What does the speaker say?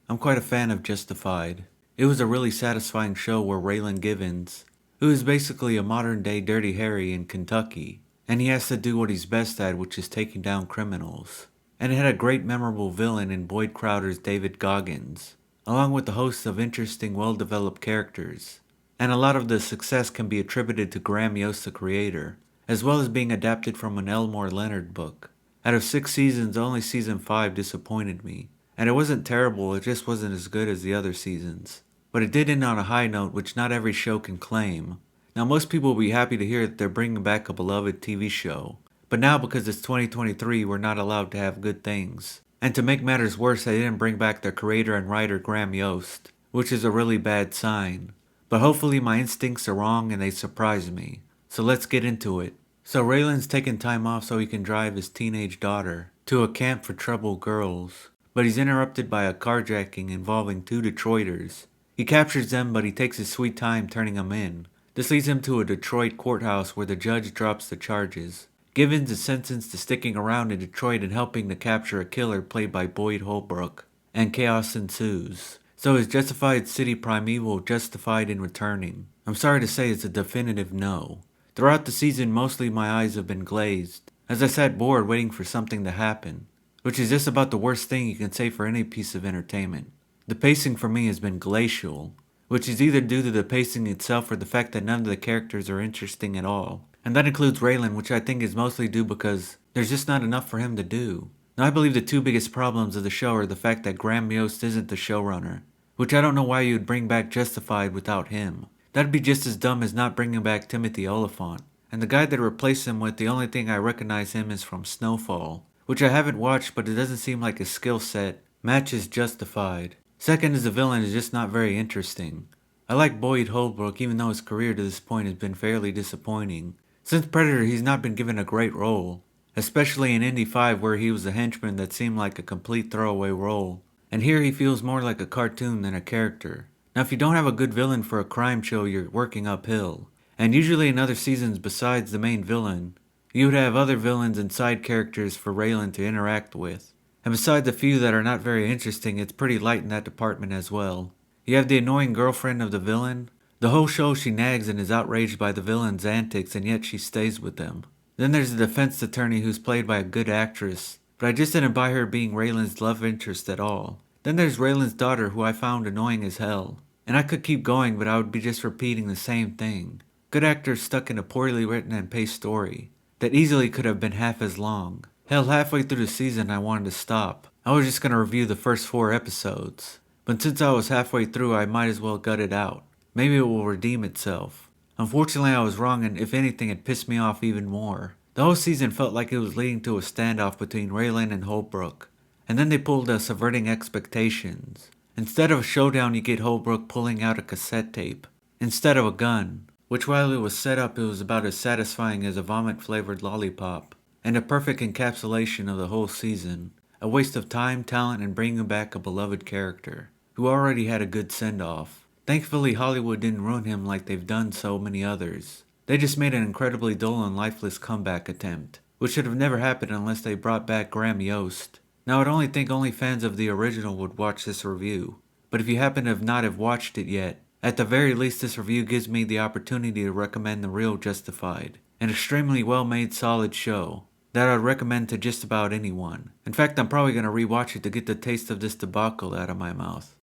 I'm quite a fan of Justified. It was a really satisfying show where Raylan Givens, who is basically a modern day Dirty Harry in Kentucky, and he has to do what he's best at, which is taking down criminals. And it had a great memorable villain in Boyd Crowder's David Goggins, along with a host of interesting, well-developed characters. And a lot of the success can be attributed to Graham Yost, the creator, as well as being adapted from an Elmore Leonard book. Out of 6 seasons, only season 5 disappointed me. And it wasn't terrible, it just wasn't as good as the other seasons. But it did end on a high note, which not every show can claim. Now most people will be happy to hear that they're bringing back a beloved TV show. But now because it's 2023, we're not allowed to have good things. And to make matters worse, they didn't bring back their creator and writer Graham Yost, which is a really bad sign. But hopefully my instincts are wrong and they surprise me. So let's get into it. So Raylan's taking time off so he can drive his teenage daughter to a camp for troubled girls. But he's interrupted by a carjacking involving 2 Detroiters. He captures them, but he takes his sweet time turning them in. This leads him to a Detroit courthouse where the judge drops the charges. Givens is sentenced to sticking around in Detroit and helping to capture a killer played by Boyd Holbrook, and chaos ensues. So is Justified City Primeval justified in returning? I'm sorry to say it's a definitive no. Throughout the season, mostly my eyes have been glazed, as I sat bored waiting for something to happen, which is just about the worst thing you can say for any piece of entertainment. The pacing for me has been glacial, which is either due to the pacing itself or the fact that none of the characters are interesting at all. And that includes Raylan, which I think is mostly due because there's just not enough for him to do. Now I believe the 2 biggest problems of the show are the fact that Graham Yost isn't the showrunner, which I don't know why you would bring back Justified without him. That'd be just as dumb as not bringing back Timothy Oliphant. And the guy that replaced him with, the only thing I recognize him is from Snowfall, which I haven't watched, but it doesn't seem like his skill set matches Justified. Second is the villain is just not very interesting. I like Boyd Holbrook even though his career to this point has been fairly disappointing. Since Predator he's not been given a great role, especially in Indy 5 where he was a henchman that seemed like a complete throwaway role. And here he feels more like a cartoon than a character. Now if you don't have a good villain for a crime show, you're working uphill. And usually in other seasons besides the main villain, you would have other villains and side characters for Raylan to interact with. And besides the few that are not very interesting, it's pretty light in that department as well. You have the annoying girlfriend of the villain. The whole show she nags and is outraged by the villain's antics, and yet she stays with them. Then there's the defense attorney who's played by a good actress, but I just didn't buy her being Raylan's love interest at all. Then there's Raylan's daughter, who I found annoying as hell. And I could keep going, but I would be just repeating the same thing. Good actors stuck in a poorly written and paced story that easily could have been half as long. Hell, halfway through the season I wanted to stop. I was just going to review the first 4 episodes. But since I was halfway through, I might as well gut it out. Maybe it will redeem itself. Unfortunately I was wrong, and if anything it pissed me off even more. The whole season felt like it was leading to a standoff between Raylan and Holbrook. And then they pulled a subverting expectations. Instead of a showdown you get Holbrook pulling out a cassette tape, instead of a gun. Which while it was set up, it was about as satisfying as a vomit-flavored lollipop, and a perfect encapsulation of the whole season. A waste of time, talent, and bringing back a beloved character, who already had a good send-off. Thankfully Hollywood didn't ruin him like they've done so many others. They just made an incredibly dull and lifeless comeback attempt, which should have never happened unless they brought back Graham Yost. Now I'd only think only fans of the original would watch this review, but if you happen to not have watched it yet, at the very least this review gives me the opportunity to recommend the real Justified, an extremely well made solid show that I'd recommend to just about anyone. In fact, I'm probably going to rewatch it to get the taste of this debacle out of my mouth.